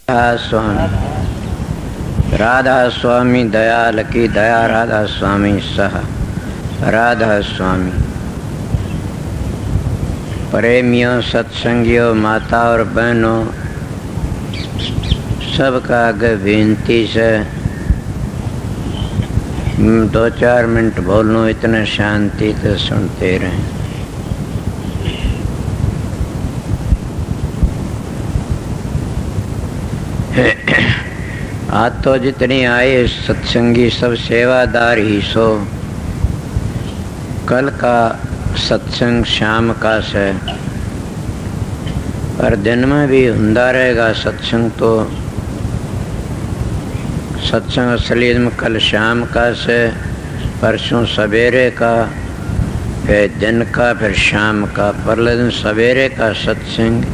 स्वामी राधा स्वामी दयाल की दया, राधा स्वामी सह राधा स्वामी। प्रेमियों, सत्संगियों, माता और बहनों, सबका आगे विनती से 2-4 मिनट बोलूं, इतने शांति से सुनते रहें। आज तो जितनी आए सत्संगी सब सेवादार ही सो। कल का सत्संग शाम का से, पर दिन में भी हुंदा रहेगा सत्संग। तो सत्संग असली में कल शाम का से, परसों सवेरे का, फिर दिन का, फिर शाम का। परले दिन सवेरे का सत्संग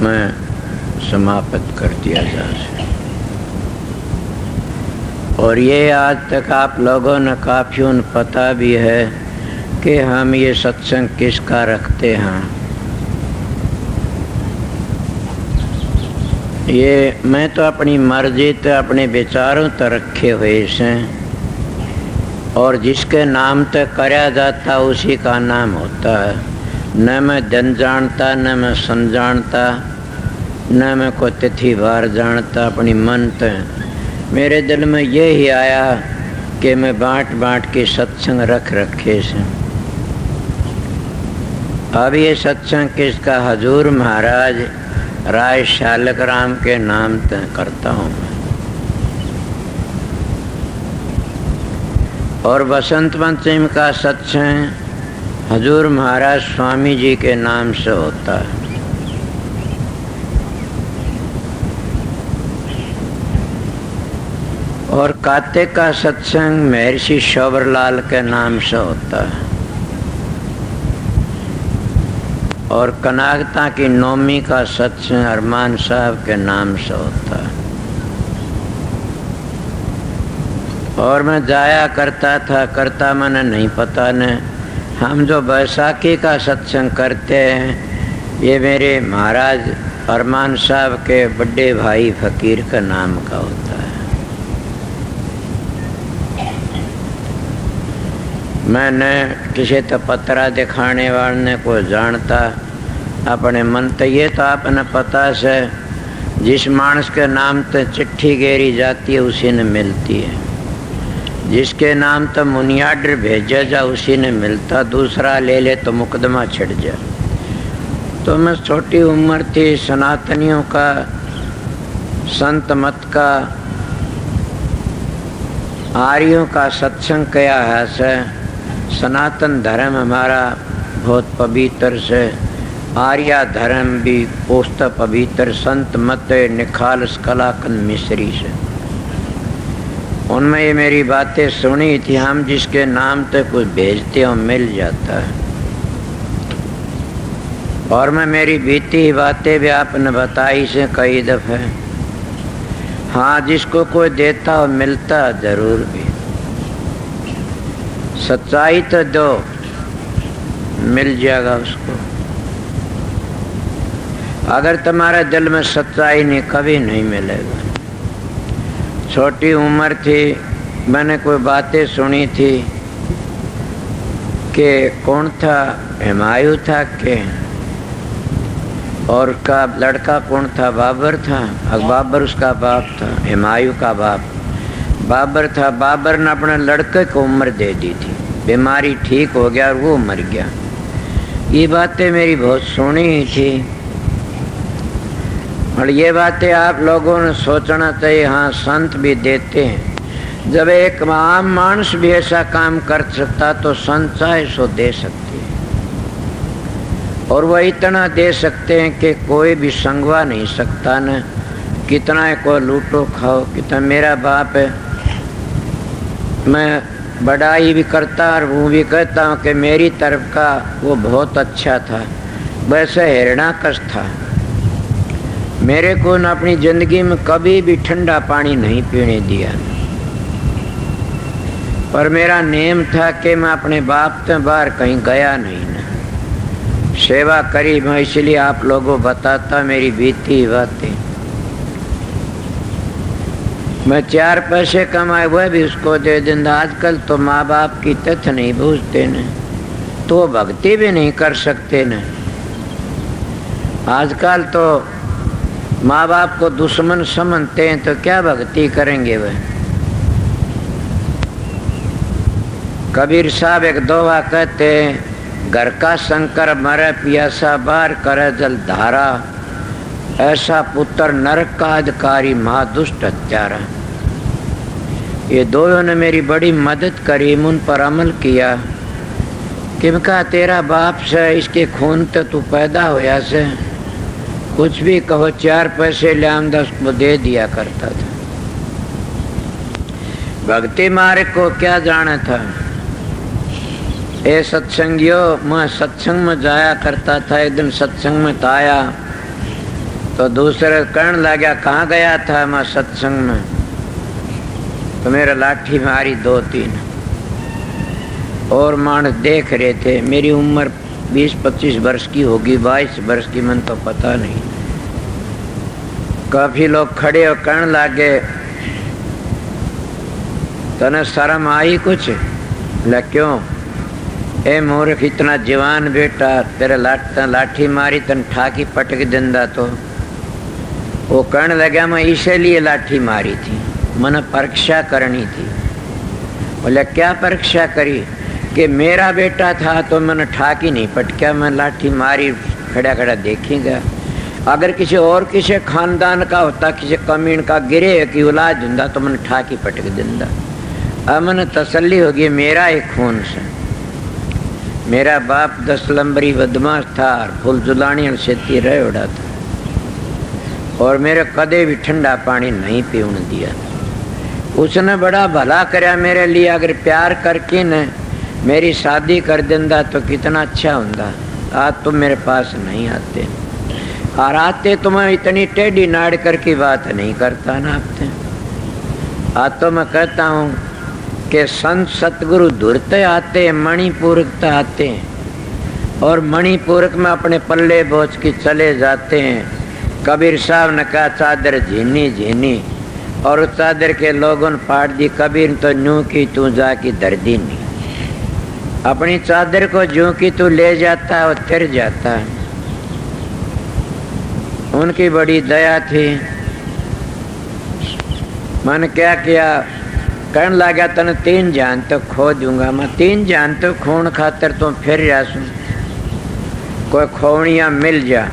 में समाप्त कर दिया जा सके। और ये आज तक आप लोगों ने काफी पता भी है कि हम ये सत्संग किसका रखते हैं। ये मैं तो अपनी मर्जी तो अपने विचारों तो रखे हुए से, और जिसके नाम तक कराया जाता उसी का नाम होता है। न मैं दिन जानता, न मैं सन जानता, न मैं कोई तिथि वार जानता। अपनी मन तो मेरे दिल में ये ही आया कि मैं बाँट बाँट के सत्संग रख रखे से। अब ये सत्संग किसका? हजूर महाराज राय शालक राम के नाम तय करता हूँ मैं। और बसंत पंचमी का सत्संग हजूर महाराज स्वामी जी के नाम से होता है। और कार्तिक का सत्संग महर्षि शौबरलाल के नाम से होता है। और कनागता की नौमी का सत्संग अरमान साहब के नाम से होता है। और मैं जाया करता मैंने नहीं पता न। हम जो बैसाखी का सत्संग करते हैं ये मेरे महाराज अरमान साहब के बड़े भाई फकीर का नाम का होता है। मैंने किसी तो पत्रा दिखाने वाले को जानता, अपने मन तो ये तो आपने पता से जिस मानस के नाम तो चिट्ठी गेरी जाती है उसी ने मिलती है। जिसके नाम तो मुनियाडर भेजा जा उसी ने मिलता, दूसरा ले ले तो मुकदमा छिड़ जा। तो मैं छोटी उम्र थी, सनातनियों का, संत मत का, आर्यों का सत्संग किया है से। सनातन धर्म हमारा बहुत पवित्र से, आर्या धर्म भी पोस्त पवित्र, संत मत निखालस कलाकन मिश्री से। उनमें ये मेरी बातें सुनी थी। हम जिसके नाम तक कुछ भेजते हो मिल जाता है। और मैं मेरी बीती बातें भी आपने बताई से कई दफे। हाँ, जिसको कोई देता हो मिलता जरूर भी। सच्चाई तो दो, मिल जाएगा उसको। अगर तुम्हारे दिल में सच्चाई नहीं, कभी नहीं मिलेगा। छोटी उम्र थी, मैंने कोई बातें सुनी थी कि कौन था, हुमायूं था के, और उसका लड़का कौन था, बाबर था। बाबर उसका बाप था, हुमायूं का बाप बाबर था। बाबर ने अपने लड़के को उम्र दे दी थी, बीमारी ठीक हो गया और वो मर गया। ये बातें मेरी बहुत सुनी थी। और ये बातें आप लोगों ने सोचना चाहिए। हाँ, संत भी देते हैं। जब एक आम मानस भी ऐसा काम कर सकता तो संत चाहे सो दे सकते हैं। और वह इतना दे सकते हैं कि कोई भी संगवा नहीं सकता न। कितना को लूटो खाओ। कितना मेरा बाप है, मैं बड़ाई भी करता और वो भी कहता हूँ कि मेरी तरफ का वो बहुत अच्छा था। वैसे हिरणाकश था। मेरे को न अपनी जिंदगी में कभी भी ठंडा पानी नहीं पीने दिया। पर मेरा नेम था कि मैं अपने बाप से बाहर कहीं गया नहीं न। सेवा करी मैं, इसलिए आप लोगों बताता मेरी बीती बातें। मैं 4 पैसे कमाए हुए भी उसको दे देंगे। आजकल तो माँ बाप की तथ्य नहीं बूझते न, तो भक्ति भी नहीं कर सकते न। आजकल तो माँ बाप को दुश्मन समझते हैं तो क्या भक्ति करेंगे वह। कबीर साहब एक दोहा कहते हैं, घर का शंकर मरे पियासा बार करे जल धारा, ऐसा पुत्र नरक का अधिकारी महा दुष्ट हत्यारा। ये दोनों ने मेरी बड़ी मदद करी, उन पर अमल किया। किनका तेरा बाप से इसके खून तो तू पैदा होया से, कुछ भी कहो 4 पैसे ले आमदा उसको दे दिया करता था। भक्ति मार्ग को क्या जाना था। ए सत्संगियों, मैं सत्संग में जाया करता था। एक दिन सत्संग में आया तो दूसरे कहने लगा कहाँ गया था। मैं सत्संग में, तो मेरा लाठी मारी 2-3 और मानस देख रहे थे। मेरी उम्र 20-25 वर्ष की होगी, 22 वर्ष की, मन तो पता नहीं। काफी लोग खड़े और कहने लगे तने शर्म आई कुछ? ला क्यों? ए मूर्ख, इतना जवान बेटा, तेरे लाठी मारी तन ठाकी पटक देंदा तो। वो कहने लगा मैं इसीलिए लाठी मारी थी, मैंने परीक्षा करनी थी। बोले क्या परीक्षा करी? कि मेरा बेटा था तो मैंने ठाकी नहीं पटका, मैं लाठी मारी खड़ा खड़ा देखेगा। अगर किसी और किसी खानदान का होता, किसी कमीन का गिरे की औलाद होता तो मैंने ठाकी पटक देंदा। अब मैंने तसल्ली होगी मेरा एक खून से। मेरा बाप 10 लंबरी बदमाश था, फुल जुलानी और खेती रह उड़ा था, और मेरे कदे भी ठंडा पानी नहीं पीने दिया। उसने बड़ा भला कराया मेरे लिए। अगर प्यार करके न मेरी शादी कर देंदा तो कितना अच्छा होता। आज तुम मेरे पास नहीं आते, और आते तो मैं इतनी टेढ़ी नाड़ कर की बात नहीं करता ना आपसे। आज तो मैं कहता हूँ कि संत सतगुरु धुरते आते, मणिपूरक आते हैं, और मणिपूरक में अपने पल्ले बोझ के चले जाते हैं। कबीर साहब ने कहा चादर झीनी झीनी, और उस चादर के लोगों ने पाट दी। कबीर तो न्यू की तू जाके दर्दी नहीं, अपनी चादर को जो कि तू ले जाता है वो तिर जाता है। उनकी बड़ी दया थी। मैंने क्या किया, कहने लगा तने 3 जान तो खो दूंगा। मैं 3 जान तो खोन खातर तो फिर जासू, कोई खोवनिया मिल जा।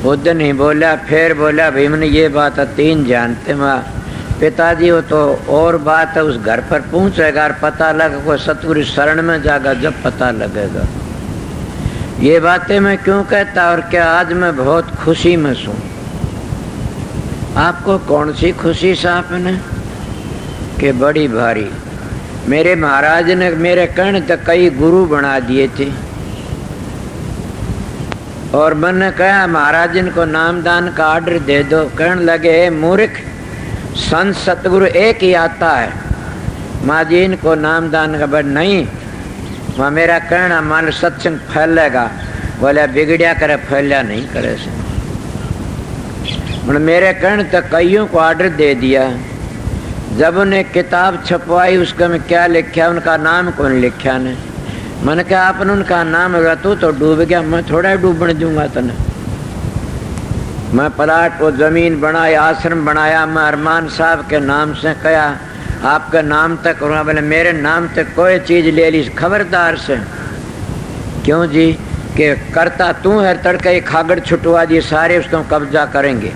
बुद्ध नहीं बोला। फिर बोला भाई मैंने ये बात है 3 जानते। मैं पिताजी वो तो और बात है, उस घर पर पहुंचेगा और पता लगा, कोई सतगुरु शरण में जाएगा जब पता लगेगा। ये बातें मैं क्यों कहता और क्या आज मैं बहुत खुशी में हूँ। आपको कौन सी खुशी साहब ने? कि बड़ी भारी। मेरे महाराज ने मेरे कहने तक कई गुरु बना दिए थे, और मैंने कहा महाराज इनको नामदान का ऑर्डर दे दो। कहने लगे मूर्ख, संत सतगुरु एक ही आता है, माँ जी इनको नामदान का बड़ नहीं। वहाँ मेरा कहना मान सत्संग फैलेगा। बोले बिगड़िया करे, फैलिया नहीं करे से। मेरे कहने तक कईयों को ऑर्डर दे दिया। जब उन्हें किताब छपवाई उसका में क्या लिखा, उनका नाम कौन लिखा ने। मैंने कहा आपने उनका नाम होगा, तू तो डूब गया, मैं थोड़ा डूबने दूंगा तने। मैं प्लाट को जमीन बनाई, आश्रम बनाया। मैं अरमान साहब के नाम से कहा आपका नाम तक, बोले मेरे नाम तक कोई चीज ले ली खबरदार से। क्यों जी? कि करता तू है, तड़के खागड़ छुटवा दिए सारे, उसको कब्जा करेंगे।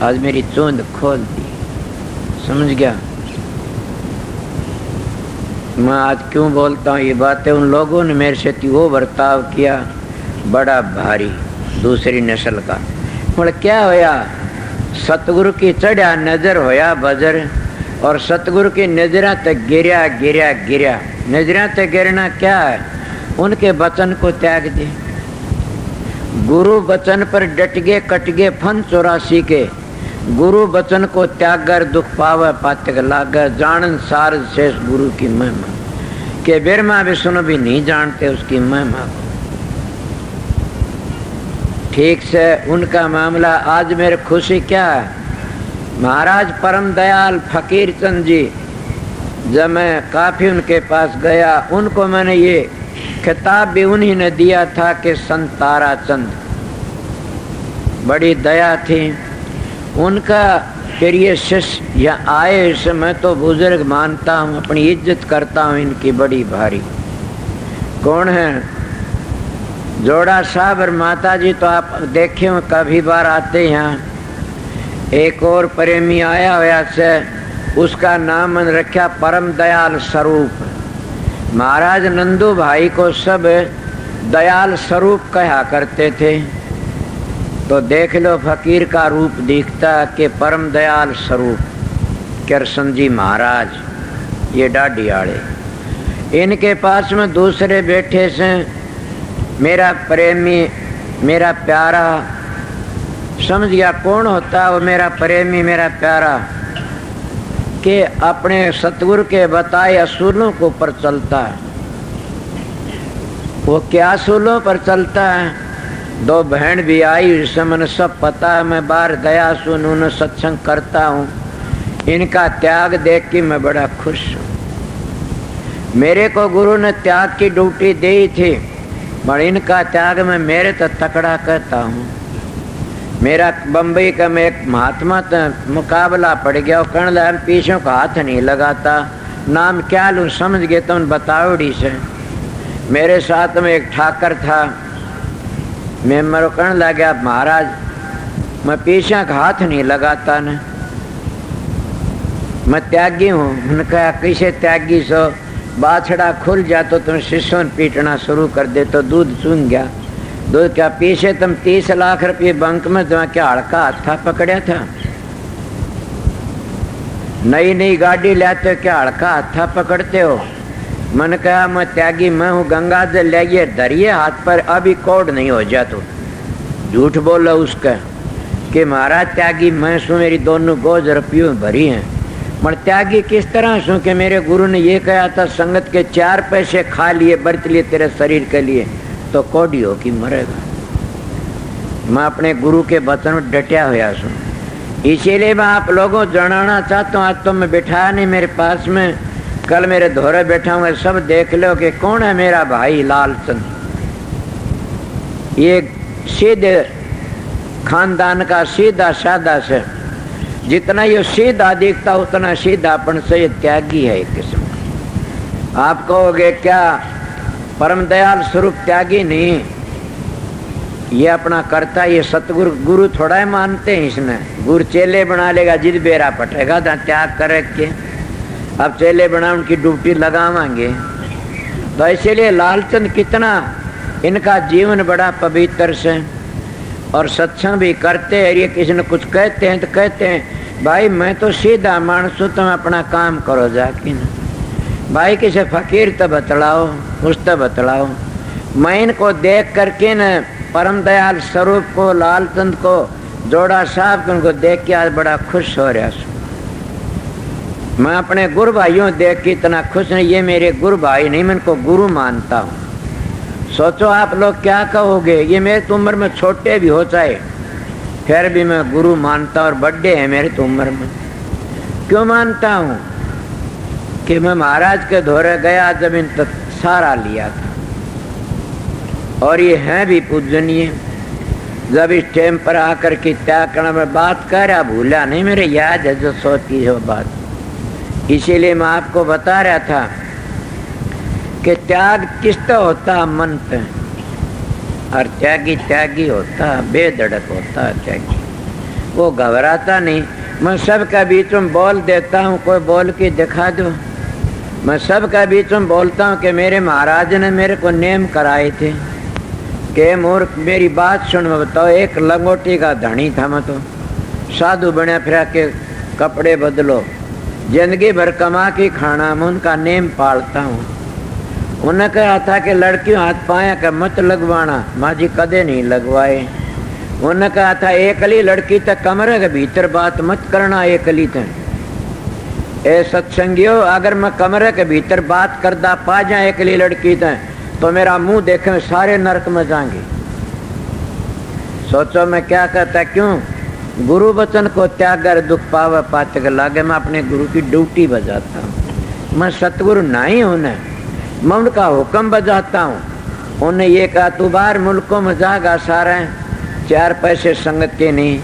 आज मेरी चूंद खोल दी, समझ गया मैं आज क्यों बोलता हूँ ये बातें। उन लोगों ने मेरे से वो बर्ताव किया बड़ा भारी, दूसरी नस्ल का। बोले क्या होया? सतगुरु की चढ़ा नजर होया बजर, और सतगुरु की नजरा तक गिरा गिरा गिरा। नजरा तक गिरना क्या है? उनके वचन को त्याग दे। गुरु वचन पर डट गए, कट गए फन 84 के। गुरु वचन को त्याग कर दुख पावे पातक लागे, जानन सार शेष गुरु की महिमा। के ब्रह्मा विष्णु भी नहीं जानते उसकी महिमा को ठीक से। उनका मामला आज मेरे खुशी क्या है महाराज परम दयाल फकीर चंद जी, जब मैं काफी उनके पास गया, उनको मैंने ये खिताब भी उन्हीं ने दिया था कि संत तारा चंद, बड़ी दया थी उनका। फिर ये शिष्य यहाँ आए, इसे मैं तो बुजुर्ग मानता हूँ, अपनी इज्जत करता हूँ इनकी बड़ी भारी। कौन है? जोड़ा साहब और माता जी तो आप देखे हो, कभी बार आते यहाँ। एक और प्रेमी आया हुआ से, उसका नाम मैंने रखा परम दयाल स्वरूप। महाराज नंदू भाई को सब दयाल स्वरूप कहा करते थे। तो देख लो फकीर का रूप दिखता कि परम दयाल स्वरूप कृष्ण जी महाराज, ये डाडी आड़े। इनके पास में दूसरे बैठे से मेरा प्रेमी, मेरा प्यारा, समझ गया कौन होता है वो मेरा प्रेमी, मेरा प्यारा, कि अपने सतगुरु के बताए असूलों के ऊपर चलता है। वो क्या असूलों पर चलता है? दो बहन भी आई, इससे मैंने सब पता है। मैं बाहर गया, सुन उन्हें सत्संग करता हूँ। इनका त्याग देख के मैं बड़ा खुश हूँ। मेरे को गुरु ने त्याग की ड्यूटी दी थी, पर इनका त्याग मैं मेरे तो तकड़ा कहता हूँ। मेरा बम्बई का में एक महात्मा मुकाबला पड़ गया, वो कहने लगा पीछे का हाथ नहीं लगाता, नाम क्या लूँ समझ गए तो बताओड़ी से। मेरे साथ में एक ठाकर था, मैं मेरे कहने लगा महाराज मैं पीछे का हाथ नहीं लगाता न, मैं त्यागी हूँ। मैंने कहा कैसे त्यागी सो? बाछड़ा खुल जा तो तुम शिष्यों पीटना शुरू कर दे तो दूध चूंग गया। दूध क्या पीछे तुम 30 लाख रुपये बैंक में जमा क्या हड़का हाथा पकड़ा था? नई नई गाड़ी लाते हो क्या हड़का हाथा पकड़ते हो? मन कहा मैं त्यागी मैं हूँ, गंगा जल लाइए धरिए हाथ पर, अभी कोड नहीं हो जा। तो झूठ बोलो उसका कि महाराज त्यागी मैं सू, मेरी दोनों गोज रुपयों भरी हैं। मगर त्यागी किस तरह सू कि मेरे गुरु ने ये कहा था संगत के 4 पैसे खा लिए बरत लिए तेरे शरीर के लिए तो कोडी हो कि मरेगा। मैं अपने गुरु के वचन में डटा हुआ सू, इसीलिए मैं आप लोगों जनाना चाहता हूँ। आज तो मैं बिठाया नहीं मेरे पास में, कल मेरे धोरे बैठा हूँ, सब देख लो कि कौन है मेरा भाई लालचंद। ये सीधे खानदान का सीधा सादा से, जितना ये सीधा दिखता उतना सीधापन से ये त्यागी है एक किस्म का। आप कहोगे क्या परम दयाल स्वरूप त्यागी नहीं, ये अपना करता, ये सतगुरु गुरु थोड़ा ही मानते हैं इसने। गुरु चेले बना लेगा, जिद बेरा पटेगा तो त्याग करे के। अब चेले बना उनकी ड्यूटी लगावांगे। तो इसीलिए लालचंद कितना इनका जीवन बड़ा पवित्र से, और सत्संग भी करते हैं। ये किसी ने कुछ कहते हैं तो कहते हैं भाई मैं तो सीधा मानस हूँ, तुम अपना काम करो जाके ना। भाई किसी फकीर तो बतलाओ, उस तो बतलाओ। मैं इनको देख करके न परम दयाल स्वरूप को, लालचंद को, जोड़ा साहब को, उनको देख के आज बड़ा खुश हो रहा हूँ। मैं अपने गुरु भाइयों देख के इतना खुश नहीं, ये मेरे गुरु भाई नहीं, मैं इनको गुरु मानता हूँ। सोचो आप लोग क्या कहोगे, ये मेरे तो उम्र में छोटे भी हो चाहे, फिर भी मैं गुरु मानता, और बड़े हैं मेरे तो उम्र में। क्यों मानता हूँ कि मैं महाराज के धोरे गया जब इन तक सारा लिया था, और ये हैं भी पूजनीय। जब इस टाइम पर आकर के त्याग करना में बात कर रहा, भूला नहीं, मेरे याद है जो सोची है वो बात। इसीलिए मैं आपको बता रहा था कि त्याग किस तरह होता मन पे, और त्यागी त्यागी होता, बेधड़क होता त्यागी। वो घबराता नहीं। मैं सबका बीच में बोल देता हूँ, कोई बोल के दिखा दो। मैं सबका बीच में बोलता हूँ कि मेरे महाराज ने मेरे को नेम कराए थे कि मूर्ख मेरी बात सुन। मैं बताओ, एक लंगोटी का धनी था, मैं तो साधु बना फिरा के कपड़े बदलो, जिंदगी भर कमा के खाना, मैं उनका नेम पालता हूँ। उन्होंने कहा था कि लड़कियों हाथ पाया का मत लगवाना, माँ जी कदे नहीं लगवाए। उन्होंने कहा था एकली लड़की तक कमरे के भीतर बात मत करना, एकली तक। ए सत्संगियों, अगर मैं कमरे के भीतर बात करदा पा जाए एकली लड़की तक, तो मेरा मुंह देखे में सारे नरक में जाएंगे। सोचो मैं क्या कहता, क्यों गुरु वचन को त्याग कर दुख पावे पातक लागे। मैं अपने गुरु की ड्यूटी बजाता हूँ। मैं सतगुरु नहीं हूं न, मैं उनका हुक्म बजाता हूँ। उन्हें ये कहा तू बाहर मुल्कों में जागा सारा, 4 पैसे संगत के नहीं।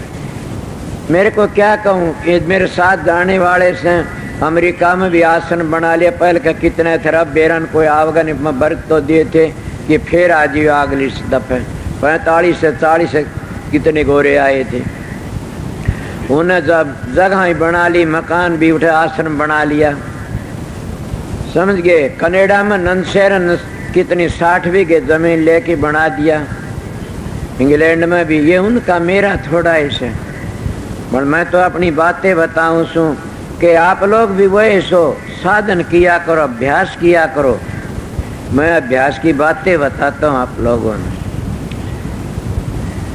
मेरे को क्या कहूँ कि मेरे साथ जाने वाले से अमेरिका में भी आसन बना लिया। पहले का कितने थे, अब बेरन कोई आवगन में बर्त तो दिए थे कि फिर आज अगली दफे 45 से 40 से कितने गोरे आए थे। उन्हें जब जगह ही बना ली, मकान भी उठे, आश्रम बना लिया, समझ गए। कनाडा में नंदशहर कितनी 60 बीघे जमीन लेके बना दिया। इंग्लैंड में भी ये उनका मेरा थोड़ा ऐसे। पर मैं तो अपनी बातें बताऊं सू कि आप लोग भी वही सो साधन किया करो, अभ्यास किया करो। मैं अभ्यास की बातें बताता हूँ आप लोगों ने।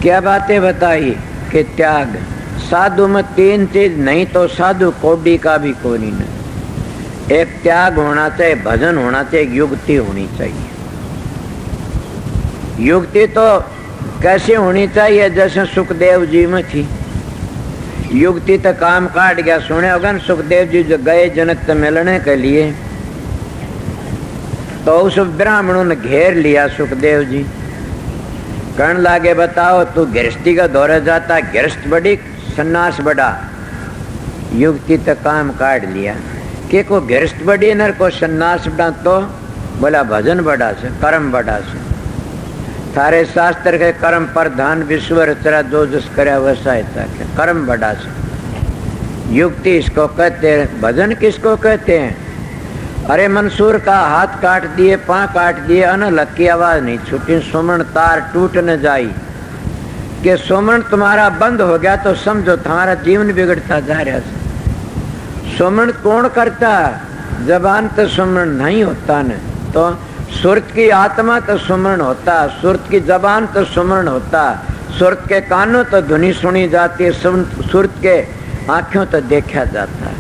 क्या बातें बताई कि त्याग। साधु में 3 चीज नहीं तो साधु कोडी का भी कोई नहीं। एक त्याग होना चाहिए, भजन होना चाहिए, युक्ति होनी चाहिए। युक्ति तो कैसे होनी चाहिए, जैसे सुखदेव जी में थी युक्ति। तो काम काट गया, सुने होगा न सुखदेव जी जो गए जनक से मिलने के लिए, तो उस ब्राह्मणों ने घेर लिया सुखदेव जी। कहने लागे बताओ तू गृहस्थी का दौरे जाता, गृहस्थ बड़ी सन्यास बड़ा। युक्ति तो काम काट लिया कि को गृहस्थ बड़ी न को सन्यास बड़ा, तो बोला भजन बड़ा से, कर्म बड़ा से। थारे शास्त्र के कर्म प्रधान विश्व रचरा, जो जस करे वैसा हिता के, कर्म बड़ा से। युक्ति इसको कहते हैं। भजन किसको कहते हैं? अरे मंसूर का हाथ काट दिए, पांव काट दिए, अनलक की आवाज नहीं छूटी, सुमन तार टूट न जाई। कि सुमन तुम्हारा बंद हो गया तो समझो तुम्हारा जीवन बिगड़ता जा रहा है। सुमन कौन करता? जबान तो सुमन नहीं होता न, तो सुरत की आत्मा तो सुमरण होता, सुरत की जबान तो सुमरण होता, सुरत के कानों तो ध्वनि सुनी जाती है, सुरत के आंखों तो देखा जाता है।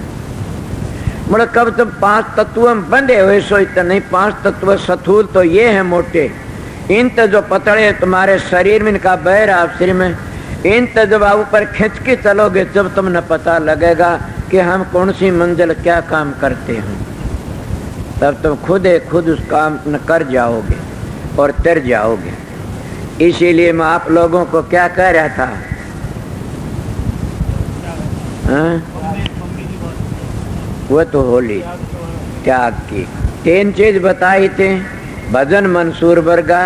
मतलब कब तुम 5 तत्वों में बंधे हुए सोई तो नहीं। 5 तत्व स्थूल तो ये है मोटे, इन तो जो पतड़े तुम्हारे शरीर में, इनका बैर आप शरीर में, इन तो जब आप ऊपर खींच के चलोगे जब तुमने पता लगेगा कि हम कौन सी मंजिल क्या काम करते हैं, तब तुम खुद उस काम न कर जाओगे और तर जाओगे। इसीलिए मैं आप लोगों को क्या कह रहा था, वो तो होली त्याग की 3 चीज बताई थी। भजन मंसूर वर्गा।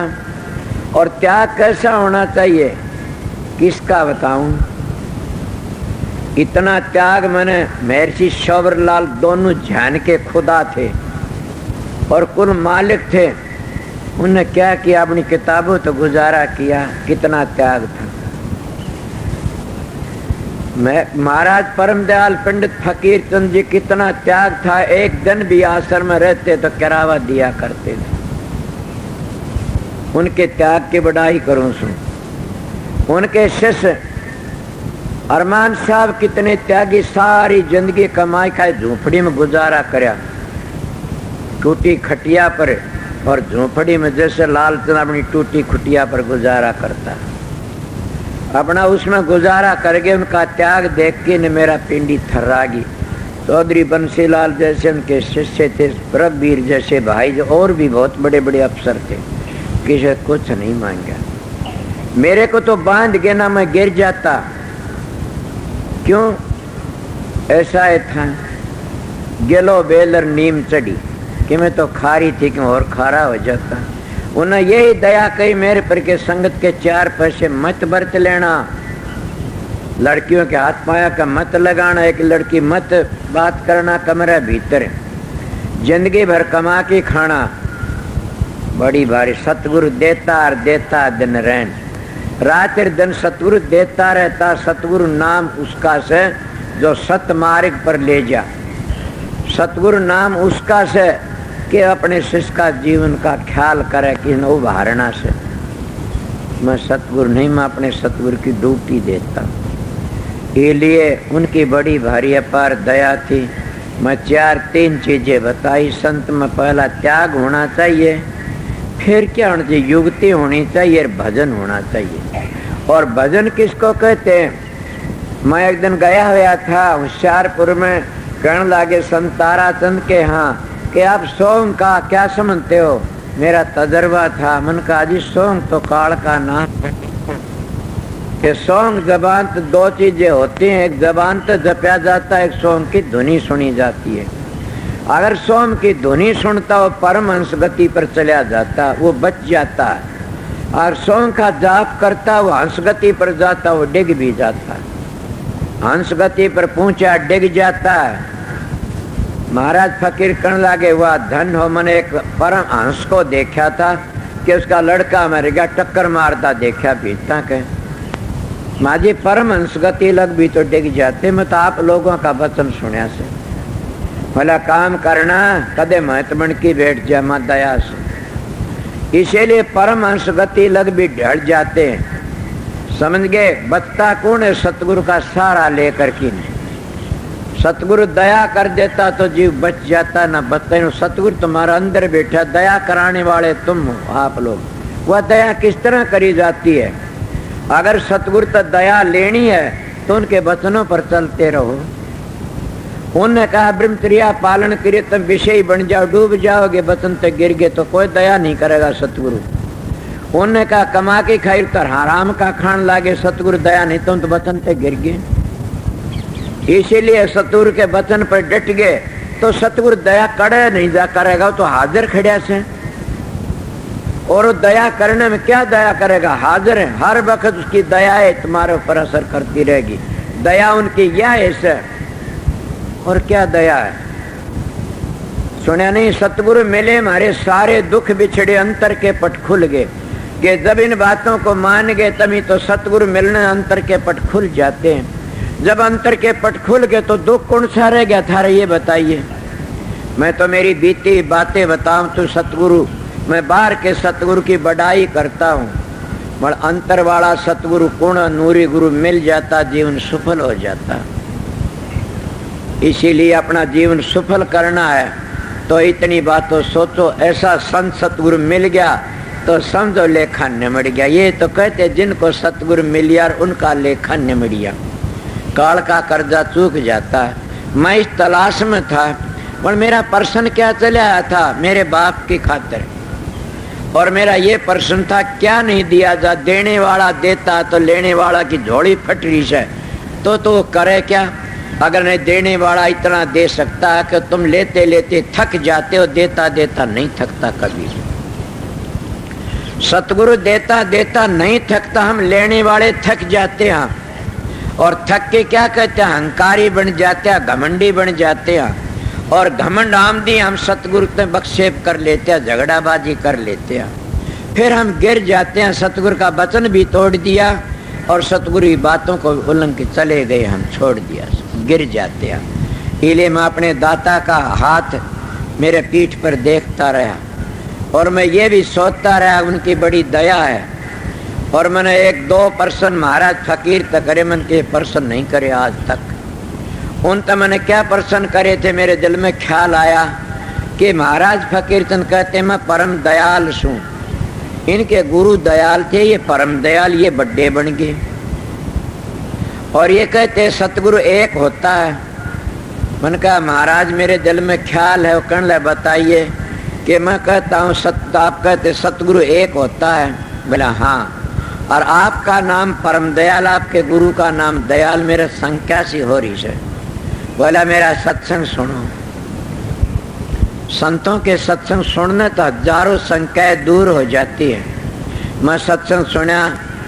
और त्याग कैसा होना चाहिए, किसका बताऊं? इतना त्याग मैंने महर्षि शबरलाल दोनों ध्यान के खुदा थे और कुल मालिक थे। उन्होंने क्या किया, अपनी किताबों तो गुजारा किया। कितना त्याग था। मैं महाराज परम दयाल पंडित फकीर चंद जी, कितना त्याग था। एक दिन भी आश्रम में रहते तो किरावा दिया करते थे। उनके त्याग की बड़ाई करूं सुन। उनके शिष्य अरमान साहब कितने त्यागी, सारी जिंदगी कमाई खाए झोपड़ी में गुजारा करया, टूटी खटिया पर। और झोपड़ी में जैसे लालचंद अपनी टूटी खुटिया पर गुजारा करता, अपना उसमें गुजारा करके उनका त्याग देख के न मेरा पिंडी थर्रागी। चौधरी बंसीलाल जैसे उनके शिष्य थे, प्रभवीर जैसे भाई, जो और भी बहुत बड़े बड़े अफसर थे, किसी कुछ नहीं मांगा। मेरे को तो बांध के ना मैं गिर जाता। क्यों? ऐसा है था, गेलो बेलर नीम चढ़ी कि मैं तो खारी थी कि और खारा हो जाता। उन्हें यही दया कही मेरे पर के संगत के 4 पैसे मत बरत लेना, लड़कियों के हाथ पाया का मत लगाना, एक लड़की मत बात करना कमरे भीतर, जिंदगी भर कमा के खाना। बड़ी भारी सतगुरु देता और देता दिन रहन, रात दिन सतगुरु देता रहता। सतगुरु नाम उसका से जो सत मार्ग पर ले जा। सतगुरु नाम उसका से कि अपने शिष्य का जीवन का ख्याल करे कि न उभारना से। मैं सतगुरु नहीं, मैं अपने सतगुरु की ड्यूटी देता। इसलिए उनकी बड़ी भारी अपार दया थी। मैं 3 चीजें बताई। संत में पहला त्याग होना चाहिए, फिर क्या होना चाहिए, युक्ति होनी चाहिए, भजन होना चाहिए। और भजन किसको कहते हैं? मैं एक दिन गया हुआ था होशियारपुर में, कहने लगे संत ताराचंद के यहाँ कि आप सोंग का क्या समझते हो। मेरा तजर्बा था, मन का जी सोंग तो काल का नाम कि सोंग जबान तो दो चीजें होती हैं, एक जबान तो जपया जाता है, एक सोंग की धुनी सुनी जाती है। अगर सोम की धुनी सुनता वो परमहंस गति पर चला जाता, वो बच जाता है, और सोम का जाप करता वो हंस गति पर जाता, वो डिग भी जाता है। हंस गति पर पहुंचा डिग जाता है। महाराज फकीर कहने लगे वाह धन हो, मैंने एक परम हंस को देखा था कि उसका लड़का मर गया, टक्कर मारता देखा बीतता के माजी परम हंस गति लग भी तो डिग जाते। मैं तो आप लोगों का वचन सुनया से भला काम करना कदे महत्व की बैठ जा मत दया से, इसीलिए परमहंस गति लग भी ढल जाते हैं। समझ गए, बचता कौन है? सतगुरु का सहारा लेकर की नहीं। सतगुरु दया कर देता तो जीव बच जाता, ना बचता। सतगुरु तुम्हारा अंदर बैठा, दया कराने वाले तुम हो आप लोग। वह दया किस तरह करी जाती है? अगर सतगुरु तो दया लेनी है तो उनके वचनों पर चलते रहो। उन्होंने कहा ब्रह्मचर्या पालन करिए तुम विषय बन जाओ, डूब जाओगे, वचन से गिर गए तो कोई दया नहीं करेगा सतगुरु। उन्होंने कहा कमा के खाई तो हराम का खान लागे, सतगुरु दया नहीं तो वचन से गिर गए। इसीलिए सतगुरु के वचन पर डट गए तो सतगुरु दया करे नहीं जा करेगा, तो हाजिर खड़िया से। और दया करने में क्या दया करेगा? हाजिर है, हर वक्त उसकी दया है तुम्हारे ऊपर असर करती रहेगी। दया उनकी यह है और क्या दया है? सुना नहीं? सतगुरु मिले हमारे सारे दुख बिछड़े, अंतर के पट खुल गए। कि जब इन बातों को मान गए तभी तो सतगुरु मिलने अंतर के पट खुल जाते हैं। जब अंतर के पट खुल गए तो दुख कौन सा रह गया था? ये बताइए। मैं तो मेरी बीती बातें बताऊं तो सतगुरु, मैं बाहर के सतगुरु की बड़ाई करता हूँ, पर अंतर वाला सतगुरु पूर्ण नूरी गुरु मिल जाता, जीवन सफल हो जाता। इसीलिए अपना जीवन सफल करना है तो इतनी बातों सोचो। ऐसा संत सतगुरु मिल गया तो समझो लेखा निमड़ गया। ये तो कहते जिनको सतगुरु मिल गया उनका लेखा निमड़ गया, काल का कर्जा चूक जाता है। मैं इस तलाश में था, पर मेरा प्रश्न क्या चला आया था? मेरे बाप की खातिर। और मेरा ये प्रश्न था क्या नहीं दिया जा? देने वाला देता तो लेने वाला की झोली फट रही है तो करे क्या? अगर नहीं देने वाला इतना दे सकता है कि तुम लेते लेते थक जाते हो, देता देता नहीं थकता कभी। सतगुरु देता देता नहीं थकता, हम लेने वाले थक जाते हैं। और थक के क्या कहते हैं? अहंकारी बन जाते हैं, घमंडी बन जाते हैं। और घमंड आमदी हम सतगुरु से बख्शेप कर लेते हैं, झगड़ाबाजी कर लेते हैं, फिर हम गिर जाते हैं। सतगुरु का वचन भी तोड़ दिया और सतगुरु की बातों को उल्लंघन चले गए, हम छोड़ दिया, गिर जाते हैं। इसलिए मैं अपने दाता का हाथ मेरे पीठ पर देखता रहा और मैं ये भी सोचता रहा उनकी बड़ी दया है। और मैंने 1-2% महाराज फकीर तकरीबन के प्रश्न नहीं करे आज तक। उन तो मैंने क्या प्रश्न करे थे? मेरे दिल में ख्याल आया कि महाराज फकीर चंद कहते मैं परम दयाल हूँ, इनके गुरु दयाल थे, ये परम दयाल, ये बड़े बन गए। और ये कहते सतगुरु एक होता है। मैंने कहा महाराज मेरे दिल में ख्याल है, वो कहने लगे बताइए। कि मैं कहता हूँ आप कहते सतगुरु एक होता है। बोला हाँ। और आपका नाम परम दयाल, आपके गुरु का नाम दयाल, मेरे संख्या सी हो रही है। बोला मेरा सत्संग सुनो। संतों के सत्संग सुनने तो हजारों संख्याएं दूर हो जाती है। मैं सत्संग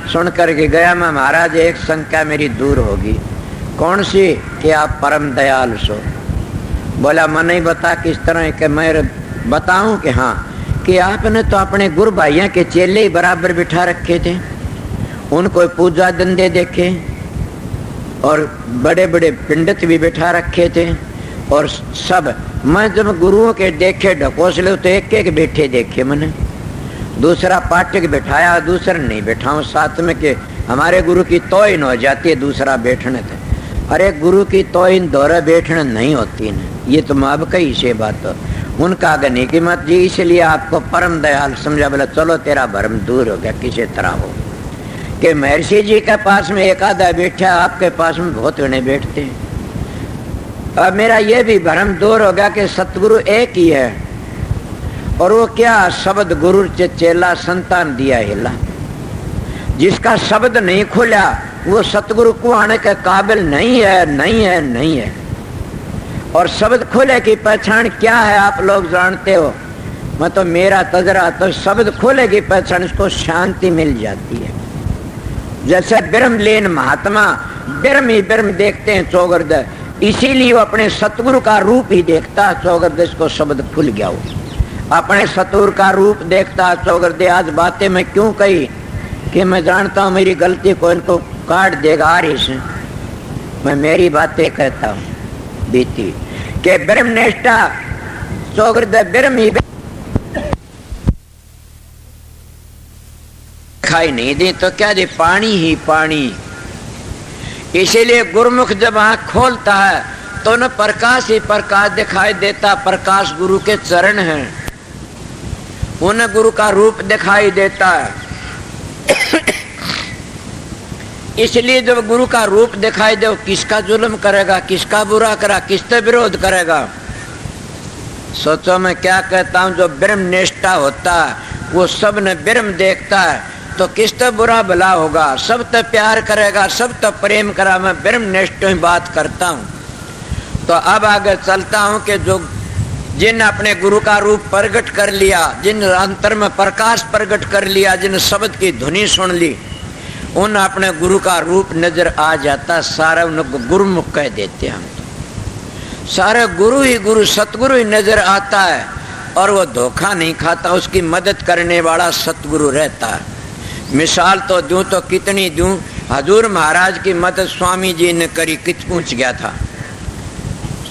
सुन करके गया, मैं महाराज एक संख्या मेरी दूर होगी। कौन सी? कि आप परम दयाल सो। बोला मैं नहीं बता किस तरह के? मैं बताऊं कि हाँ, कि आपने तो अपने गुरु भाइयों के चेले ही बराबर बिठा रखे थे, उनको पूजा धंधे देखे, और बड़े बड़े पंडित भी बिठा रखे थे। और सब मैं जब गुरुओं के देखे ढकोसले तो एक एक बैठे देखे मैंने। दूसरा पाठक बिठाया, दूसरा नहीं बैठाऊं साथ में, कि हमारे गुरु की तोहिन हो जाती है दूसरा बैठने थे। अरे गुरु की तोहिन दोहरा बैठने नहीं होती न, ये तो अब कही से बात हो। उनका गने की मत जी, इसलिए आपको परम दयाल समझा। बोला चलो तेरा भरम दूर हो गया किसी तरह हो। कि महर्षि जी के पास में एक आधा बैठा, आपके पास में बहुत जने बैठते हैं। अब मेरा ये भी भ्रम दूर हो गया कि सतगुरु एक ही है, और वो क्या शब्द गुरु चेला संतान दिया हिला। जिसका शब्द नहीं खुला वो सतगुरु को आने के काबिल नहीं है, नहीं है, नहीं है। और शब्द खुले की पहचान क्या है आप लोग जानते हो? मैं तो मेरा तजरा तो शब्द खोले की पहचान, इसको शांति मिल जाती है। जैसे ब्रह्मलीन महात्मा ब्रह्म ही ब्रह्म देखते हैं चौगर्द, इसीलिए वो अपने सतगुरु का रूप ही देखता है चौगर्द। इसको शब्द खुल गया, वो अपने सतगुरु का रूप देखता है चौगर्द। आज बातें मैं क्यों कही कि मैं जानता हूँ मेरी गलती को इनको काट देगा आरी से, मैं मेरी बातें कहता हूँ बीती के ब्रह्मनिष्ठा चौगर्द ब्रह्म ही दिखाई नहीं दी तो क्या दे, पानी ही पानी। इसीलिए गुरुमुख जब आंख खोलता है तो न प्रकाश ही प्रकाश दिखाई देता। प्रकाश गुरु के चरण हैं, उन्हें गुरु का रूप दिखाई देता है। इसलिए जब गुरु का रूप दिखाई दे, किसका जुल्म करेगा, किसका बुरा करा, किससे विरोध करेगा। सोचो मैं क्या कहता हूँ, जो ब्रह्म निष्ठा होता है वो सब ने ब्रह्म देखता है, तो किस तो बुरा भला होगा, सब तो प्यार करेगा, सब तो प्रेम करा। मैं ब्रह्मनिष्ठ ही बात करता हूँ। तो अब आगे चलता हूँ कि जो जिन अपने गुरु का रूप प्रकट कर लिया, जिन अंतर में प्रकाश प्रकट कर लिया, जिन शब्द की ध्वनि सुन ली, उन अपने गुरु का रूप नजर आ जाता। सारा उनको गुरुमुख कह देते हम तो। सारे गुरु ही गुरु सतगुरु ही नजर आता है, और वो धोखा नहीं खाता, उसकी मदद करने वाला सतगुरु रहता है। मिसाल तो दूं तो कितनी दूं। हजूर महाराज की मदद स्वामी जी ने करी, कित पहुंच गया था,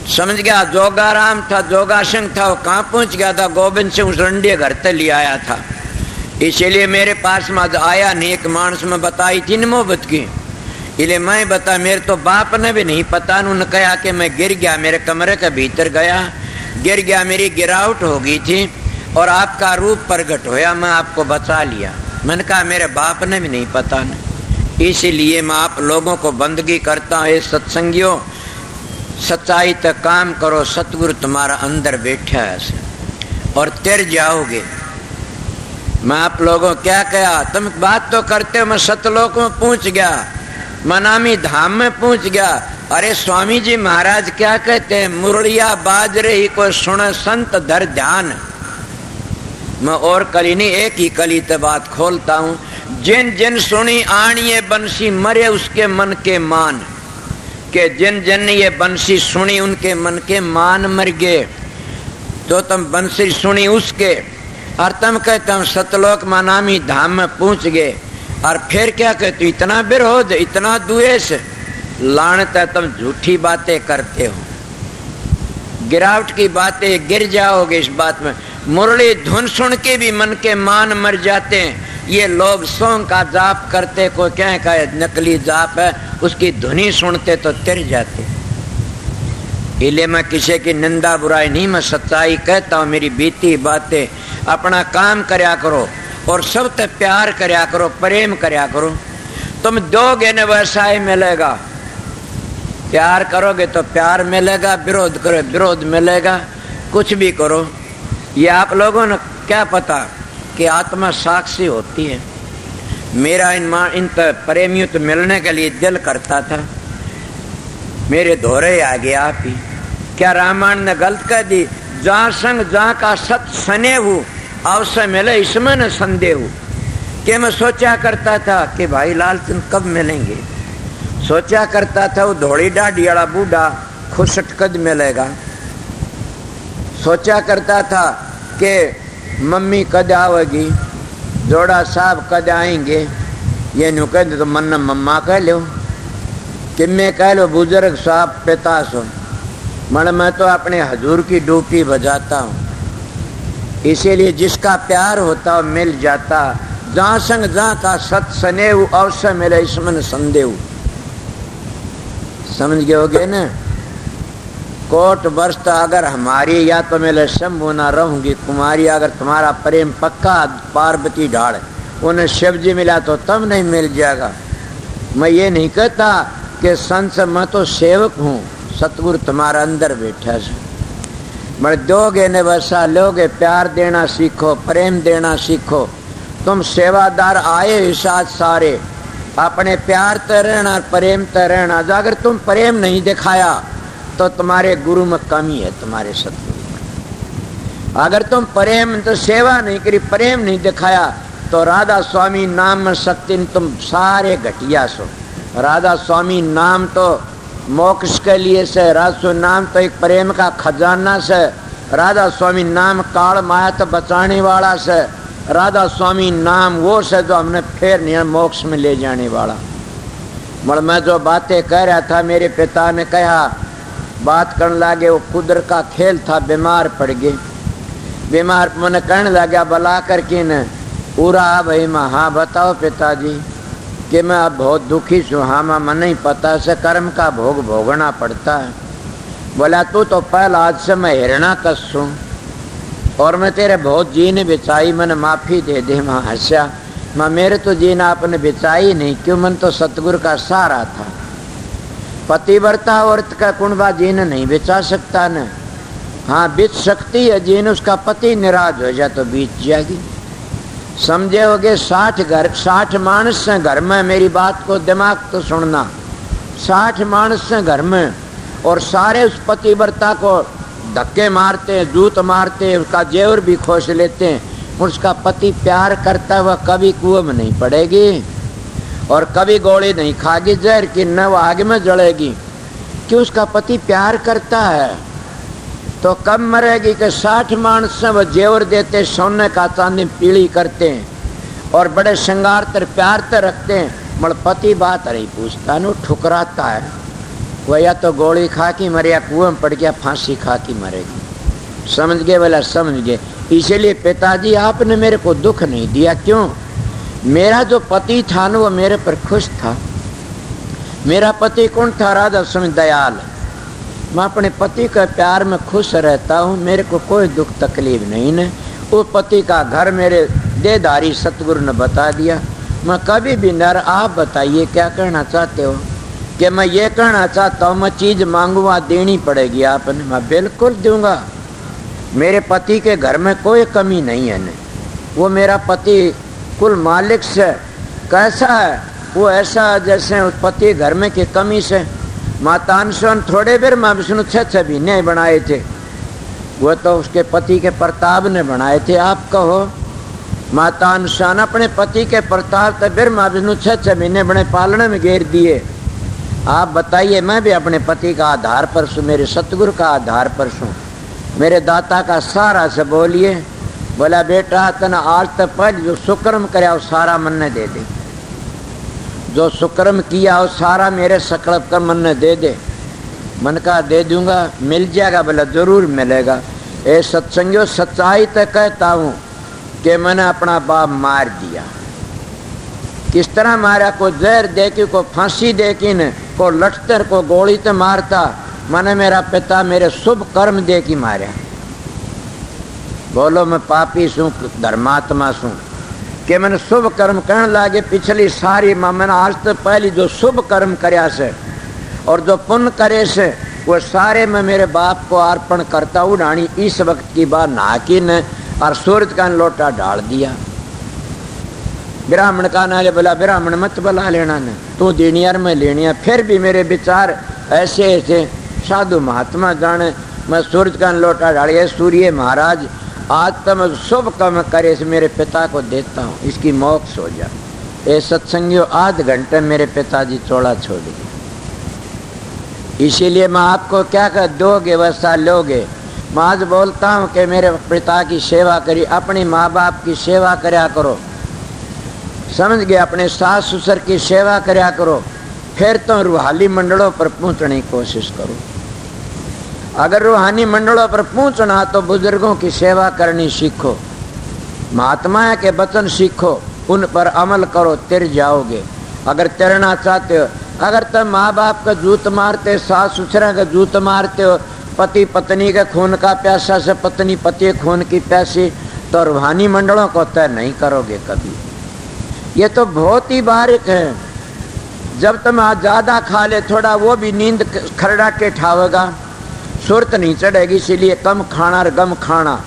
समझ गया। जोगाराम था, जोगा सिंह था, वो कहाँ पहुंच गया था, गोविंद सिंह उस रंडे घर तक ले आया था। इसीलिए मेरे पास में आया नहीं, एक मानस में बताई थी न मोहब्बत की, इसलिए मैं बता, मेरे तो बाप ने भी नहीं पता। उन्होंने कहा कि मैं गिर गया, मेरे कमरे के भीतर गया, गिर गया, मेरी गिरावट हो गई थी और आपका रूप प्रकट होया, मैं आपको बचा लिया। मैंने कहा मेरे बाप ने भी नहीं पता न। इसीलिए मैं आप लोगों को बंदगी करता हूँ, सत्संगियों सच्चाई तक काम करो, सतगुरु तुम्हारा अंदर बैठा है और तिर जाओगे। मैं आप लोगों क्या कहा, तुम बात तो करते हो, मैं सतलोक में पहुंच गया, मनामी धाम में पहुंच गया। अरे स्वामी जी महाराज क्या कहते हैं, मुरलिया बाजरे ही को सुन संत धर ध्यान। मैं और कली नहीं, एक ही कली ते बात खोलता हूँ। जिन जिन सुनी आनिए बंसी, मरे उसके मन के मान, के जिन जिन ने ये बंसी सुनी उनके मन के मान मर गए। तो तुम बंसी सुनी उसके, और तुम कहते हम सतलोक मनामी धाम में पहुंच गए, और फिर क्या कहते इतना विरोध, इतना द्वेष, लानत है, तुम झूठी बातें करते हो, गिरावट की बातें, गिर जाओगे इस बात में। मुरली धुन सुन के भी मन के मान मर जाते हैं। ये लोग सौंग का जाप करते, कोई क्या का नकली जाप है, उसकी ध्वनि सुनते तो तिर जाते। इसलिए मैं किसी की निंदा बुराई नहीं, मैं सच्चाई कहता हूँ। मेरी बीती बातें, अपना काम करया करो और सब तक प्यार करया करो, प्रेम करया करो। तुम दोगे न वैसा ही मिलेगा। प्यार करोगे तो प्यार मिलेगा, विरोध करो विरोध मिलेगा। कुछ भी करो, ये आप लोगों ने क्या पता कि आत्मा साक्षी होती है। मेरा इन प्रेमियों तो मिलने के लिए दिल करता था, मेरे धोरे आ गया आप ही। क्या रामायण ने गलत कह दी, जहाँ संग जहाँ का सत सने हूँ अवसर मिले इसमें न संदेह हूँ। कि मैं सोचा करता था कि भाई लाल तुम कब मिलेंगे, सोचा करता था वो धोड़ी डाढ़ी वाला बूढ़ा खुशट कद मिलेगा, सोचा करता था कि मम्मी कद आवेगी, जोड़ा साहब कद आएंगे। ये नु कह दे तो मन मम्मा कह लो, कि मैं कह लो बुजुर्ग साहब पिता सो, मन मैं तो अपने हजूर की ड्यूटी बजाता हूँ। इसीलिए जिसका प्यार होता मिल जाता, जहाँ संग जहाँ का सत स्नेह अवसर मिले इसमें संदेह। समझ गए होगे न। कोट वर्ष अगर हमारी या तो मिले शंभु ना रहूंगी कुमारी, अगर तुम्हारा प्रेम पक्का पार्वती ढाल उन्हें शिव जी मिला तो तब नहीं मिल जाएगा। मैं ये नहीं कहता कि संत से मैं तो सेवक हूँ, सतगुरु तुम्हारा अंदर बैठा है। मैं दोगे ने वैसा लोगे, प्यार देना सीखो, प्रेम देना सीखो। तुम सेवादार आए ही साथ सारे, अपने प्यार ते रहना, प्रेम ते रहना। अगर तुम प्रेम नहीं दिखाया तो तुम्हारे गुरु में कमी है, तुम्हारे सतगुरु में। अगर तुम प्रेम तो सेवा नहीं करी, प्रेम नहीं दिखाया तो राधा स्वामी नाम में शक्ति तुम सारे घटिया सो। राधा स्वामी नाम तो मोक्ष के लिए से, राधा नाम तो एक प्रेम का खजाना से। राधा स्वामी नाम काल माया तो बचाने वाला से। राधा स्वामी नाम वो से जो हमने फिर नहीं मोक्ष में ले जाने वाला। मगर मैं जो बातें कह रहा था, मेरे पिता ने कहा, बात करने लगे, वो कुदरत का खेल था, बीमार पड़ गए। बीमार मैंने कहने लगा बुला करके न पूरा भाई माँ, हाँ बताओ पिताजी कि मैं अब बहुत दुखी हूँ। हाँ माँ, मैं नहीं पता से कर्म का भोग भोगना पड़ता है। बोला तू तो पहला आज से मैं हिरणाकश हूँ और मैं तेरे बहुत जीने बिचाई, मैंने माफ़ी दे दे। माँ हंसा, माँ मेरे तो जीना आपने बिचाई नहीं, क्यों, मन तो सतगुरु का सहारा था। पतिव्रता औरत का कुंडबा जीन नहीं बिचा सकता न। हाँ बीत सकती है जीन, उसका पति निराज हो जाए तो बीत जाएगी। समझे होगे 60 मानस से घर में, मेरी बात को दिमाग तो सुनना, 60 मानस से घर में और सारे उस पतिव्रता को धक्के मारते हैं, जूत मारते हैं, उसका जेवर भी खोस लेते हैं। उसका पति प्यार करता हुआ कभी कुएं में नहीं पड़ेगी और कभी गोली नहीं खागी जहर की, न वो आग में जलेगी, कि उसका पति प्यार करता है। तो कब मरेगी कि 60 मानस से वो जेवर देते, सोने का चांदी पीली करते हैं और बड़े श्रृंगार तर प्यार तर रखते हैं। मगर पति बात नहीं पूछता, न ठुकराता है। वह या तो गोली खा के मरे या कुएं में पड़ गया, फांसी खा के मरेगी। समझ गए बोला? समझ गए। इसीलिए पिताजी आपने मेरे को दुख नहीं दिया। क्यों? मेरा जो पति था ना वो मेरे पर खुश था। मेरा पति कौन था? राधा स्वामी दयाल। मैं अपने पति के प्यार में खुश रहता हूँ, मेरे को कोई दुख तकलीफ नहीं न। वो पति का घर मेरे देदारी सतगुरु ने बता दिया। मैं कभी भी नर, आप बताइए क्या कहना चाहते हो? कि मैं ये कहना चाहता हूँ, मैं चीज़ मांगूँगा देनी पड़ेगी आपने। मैं बिल्कुल दूंगा। मेरे पति के घर में कोई कमी नहीं है न। वो मेरा पति कुल मालिक से कैसा है, वो ऐसा जैसे उस पति घर में की कमी से। माता अनशन थोड़े देर माँ विष्णु 6 महीने बनाए थे, वो तो उसके पति के प्रताप ने बनाए थे। आप कहो माता अनशन अपने पति के प्रताप तो फिर माँ विष्णु 6 महीने बने पालने में घेर दिए। आप बताइए, मैं भी अपने पति का आधार पर हूँ, मेरे सतगुरु का आधार पर हूँ, मेरे दाता का सहारा से बोलिए। बोला बेटा तना आज तक पहले जो सुकर्म करे वो सारा मन ने दे दे, जो सुकर्म किया वो सारा मेरे सकल कर मन ने दे दे। मन का दे दूंगा, मिल जाएगा? बोला जरूर मिलेगा। ए सत्संगियों, सच्चाई तक कहता हूँ कि मैंने अपना बाप मार दिया। किस तरह मारा? को जहर दे के, को फांसी दे के न, को लटतर, को गोली तो मारता। मैंने मेरा पिता मेरे शुभ कर्म दे के मारा। बोलो मैं पापी सूँ धर्मात्मा सूँ कि मैंने शुभ कर्म करने लगे। पिछली सारी मैंने आज तक पहली जो शुभ कर्म करया से और जो पुण्य करे से वो सारे मैं मेरे बाप को अर्पण करता हूँ। डाणी इस वक्त की बात नहा की न और सूरज का लोटा डाल दिया। ब्राह्मण का नाले बोला ब्राह्मण मत बुला लेना न, तू देनियार में लेनिया। फिर भी मेरे विचार ऐसे ऐसे साधु महात्मा जाने। मैं सूरज का लोटा डालिए, सूर्य महाराज आज तो मैं शुभ कर्म करे से मेरे पिता को देता हूँ, इसकी मोक्ष हो जाए। ये सत्संगियों आध घंटे मेरे पिताजी चौड़ा छोड़ दिए। इसीलिए मैं आपको क्या कर दोगे वैसा लोगे। मैं आज बोलता हूँ कि मेरे पिता की सेवा करी, अपनी माँ बाप की सेवा करया करो, समझ गए? अपने सास ससुर की सेवा करया करो। फिर तो रूहानी मंडलों पर पहुँचने की कोशिश करो। अगर रूहानी मंडलों पर पहुँचना तो बुजुर्गों की सेवा करनी सीखो, महात्मा के वचन सीखो, उन पर अमल करो, तिर जाओगे। अगर तैरना चाहते हो, अगर तुम माँ बाप का जूत मारते, सास ससुर का जूत मारते हो, पति पत्नी के खून का प्यासा से, पत्नी पति खून की प्यासी, तो रूहानी मंडलों को तय नहीं करोगे कभी। ये तो बहुत ही बारीक है। जब तुम आज ज्यादा खा ले थोड़ा, वो भी नींद खरड़ा के ठावेगा, सुरत नहीं चढ़ेगी। इसीलिए कम खाना और गम खाना,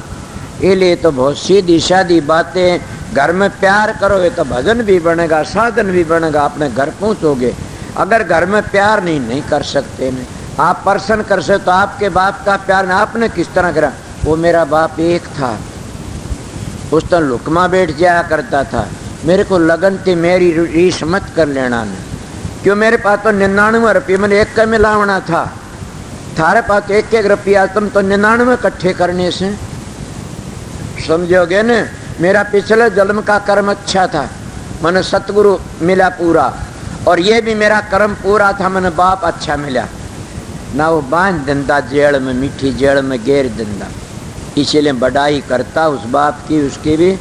इसलिए तो बहुत सीधी सादी बातें। घर में प्यार करोगे तो भजन भी बनेगा, साधन भी बनेगा, अपने घर पहुंचोगे। अगर घर में प्यार नहीं कर सकते नहीं, आप प्रसन्न कर सकते तो आपके बाप का प्यार नहीं। आपने किस तरह करा? वो मेरा बाप एक था, उस तरह लुकमा बैठ जाया करता था, मेरे को लगन थी, मेरी रीस मत कर लेना ने। क्यों? मेरे पास तो 99 रुपये मैंने एक का मिलावना था, थारे पास तो 1-1 रुपया, तुम तो 99 इकट्ठे करने से समझोगे न। मेरा पिछले जन्म का कर्म अच्छा था, मैंने सतगुरु मिला पूरा, और ये भी मेरा कर्म पूरा था, मैंने बाप अच्छा मिला ना। वो बांध दंदा जेल में, मीठी जेल में गेर दंदा। इसीलिए बढ़ाई करता उस बाप की, उसकी भी,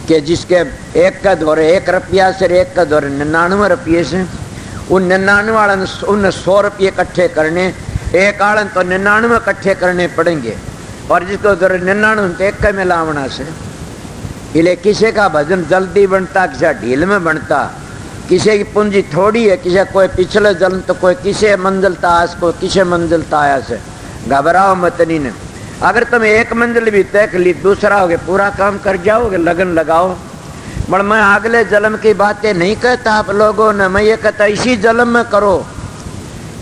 कि जिसके एक का दौरे 1 रुपया से, एक का दौरे 99 रुपये से, उन 99 वाले उन 100 रुपये इकट्ठे करने, एक आड़न तो 99 इकट्ठे करने पड़ेंगे, और जिसको दौरे 99 तो 1 का मिलावना से। इसलिए किसी का भजन जल्दी बनता, किसी ढील में बनता, किसी की पूंजी थोड़ी है, किसी कोई पिछले जन्म तो कोई किसी मंजिल तास को किसी मंजिल ताया से। घबराओ मत नहीं ने। अगर तुम एक मंजिल भी तय कर ली, दूसरा होगे पूरा काम कर जाओगे, लगन लगाओ। पर मैं अगले जन्म की बातें नहीं कहता आप लोगों ने, मैं ये कहता इसी जन्म में करो,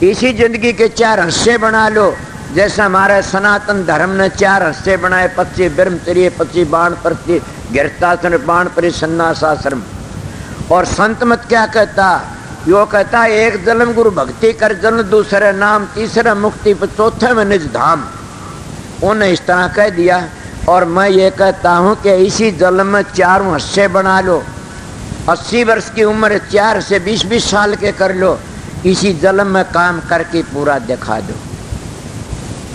इसी जिंदगी के 4 हिस्से बना लो। जैसा हमारे सनातन धर्म ने 4 हिस्से बनाए, 25 ब्रह्मचर्य, 25 बाणप्रति गिरतासन, बाणपरि संन्यासाश्रम। और संत मत क्या कहता? यो कहता एक जन्म गुरु भक्ति कर, जन्म दूसरे नाम, तीसरा मुक्ति, चौथे में निज धाम। उन्हें इस तरह कह दिया। और मैं ये कहता हूँ कि इसी जन्म में 4 हिस्से बना लो। 80 वर्ष की उम्र 4 से 20-20 साल के कर लो, इसी जन्म में काम करके पूरा दिखा दो।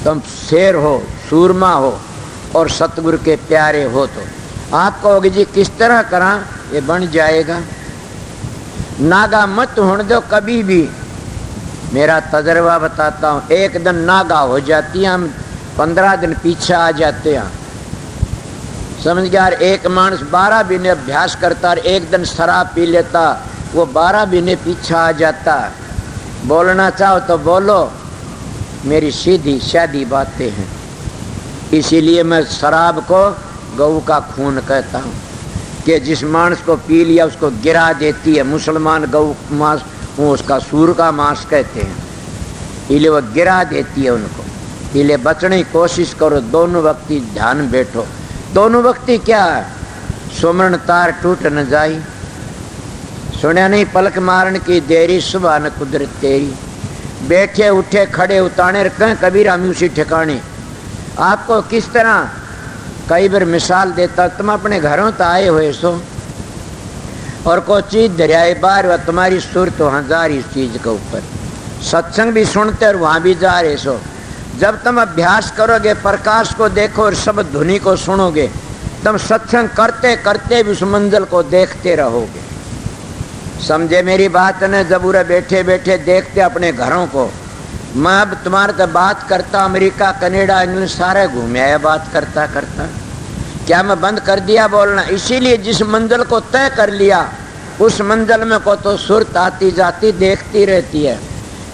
तुम शेर हो, सूरमा हो और सतगुरु के प्यारे हो तो आप कहोगे जी किस तरह करा, ये बन जाएगा। नागा मत होने दो कभी भी। मेरा तजर्बा बताता हूँ, एक दिन नागा हो जाती है, हम 15 दिन पीछे आ जाते हैं। समझ गया? एक मानस 12 महीने अभ्यास करता और एक दिन शराब पी लेता, वो 12 महीने पीछे आ जाता। बोलना चाहो तो बोलो, मेरी सीधी सादी बातें हैं। इसीलिए मैं शराब को गऊ का खून कहता हूँ, कि जिस मांस को पी लिया उसको गिरा देती है। मुसलमान गऊ मांस, वो उसका सूर का मांस कहते हैं, इसलिए वो गिरा देती है उनको। इसलिए बचने की कोशिश करो, दोनों वक्ती ध्यान बैठो। दोनों वक्ती क्या है? सुमरण तार टूट न जाई, सुनया नहीं पलक मारन की देरी, सुबह न कुदरत तेरी। बैठे उठे खड़े उताने रखें कबीर हम उसी ठिकाने। आपको किस तरह कई बार मिसाल देता, तुम अपने घरों तो आए हुए सो और कोई चीज दरियाए बार, वह तुम्हारी सुरत वहाँ जा रही इस चीज के ऊपर। सत्संग भी सुनते और वहाँ भी जा रहे सो। जब तुम अभ्यास करोगे, प्रकाश को देखो और सब ध्वनि को सुनोगे, तुम सत्संग करते करते भी उस मंजिल को देखते रहोगे। समझे मेरी बात ने? जबूरे बैठे बैठे देखते अपने घरों को। मैं अब तुम्हारे से बात करता, अमेरिका कनाडा इंग्लैंड सारे घूमे आया बात करता करता। क्या मैं बंद कर दिया बोलना? इसीलिए जिस मंजिल को तय कर लिया उस मंजिल में को तो सुरत आती जाती देखती रहती है।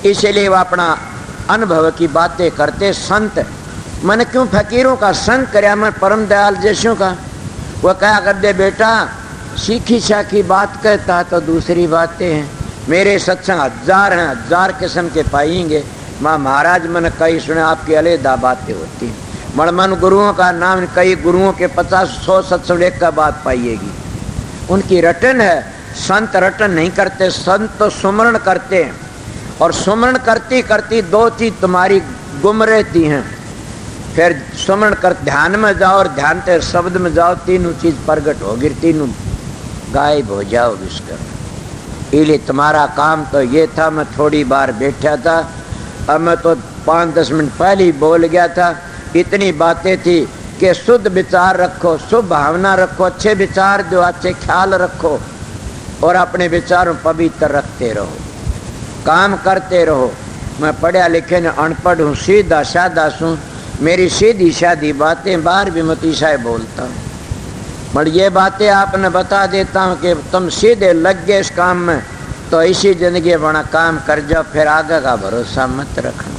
इसीलिए वो अपना अनुभव की बातें करते। संत मैंने क्यों फकीरों का संग कराया, मैं परम दयाल जैसों का। वो क्या कर दे बेटा, सीखी साखी बात कहता तो दूसरी बातें हैं। मेरे सत्संग 1000 हैं, 1000 किस्म के पाएंगे। माँ महाराज मैंने कई सुने, आपकी अलहदा बातें होती। मणमन गुरुओं का नाम, कई गुरुओं के 50-100 सत्संग एक का बात पाइएगी। उनकी रटन है। संत रटन नहीं करते, संत तो सुमरण करते हैं। और सुमरण करती करती 2 चीज तुम्हारी गुम रहती हैं। फिर सुमरण कर ध्यान में जाओ और ध्यान के शब्द में जाओ, तीनों चीज प्रकट होगी, तीनों गायब हो जाओगे उसका। इसलिए तुम्हारा काम तो ये था। मैं थोड़ी बार बैठा था, अब मैं तो 5-10 मिनट पहले ही बोल गया था। इतनी बातें थी कि शुद्ध विचार रखो, शुभ भावना रखो, अच्छे विचार दो, अच्छे ख्याल रखो और अपने विचारों पवित्र रखते रहो, काम करते रहो। मैं पढ़ा लिखे न अनपढ़ हूँ, सीधा सादा हूँ। मेरी सीधी सादी बातें बाहर भी मती साहब बोलता हूँ। पर ये बातें आपने बता देता हूँ कि तुम सीधे लग गए इस काम में तो इसी जिंदगी बड़ा काम कर जाओ, फिर आगे का भरोसा मत रखना।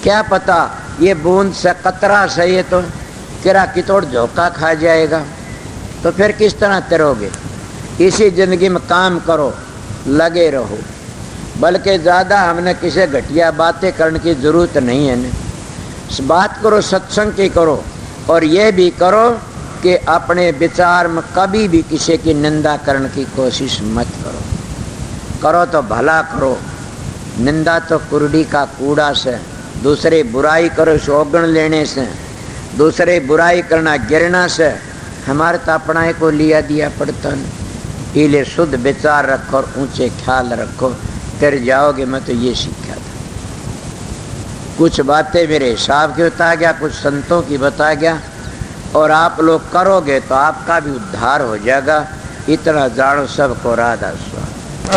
क्या पता ये बूंद से कतरा से ये तो किरा कितोड़ झोंका खा जाएगा, तो फिर किस तरह तैरोगे। इसी जिंदगी में काम करो, लगे रहो, बल्कि ज़्यादा हमने किसी घटिया बातें करने की ज़रूरत नहीं है न। बात करो सत्संग की करो, और ये भी करो कि अपने विचार में कभी भी किसी की निंदा करने की कोशिश मत करो। करो तो भला करो, निंदा तो कुर्डी का कूड़ा से, दूसरे बुराई करो शोगण लेने से, दूसरे बुराई करना गिरना से, हमारे तो अपना को लिया दिया पड़ता नहीं। इले शुद्ध विचार रखो और ऊंचे ख्याल रखो, फिर जाओगे। मैं तो ये सीखा था। कुछ बातें मेरे हिसाब की बता गया, कुछ संतों की बता गया, और आप लोग करोगे तो आपका भी उद्धार हो जाएगा। इतना जानो सबको राधा स्वामी।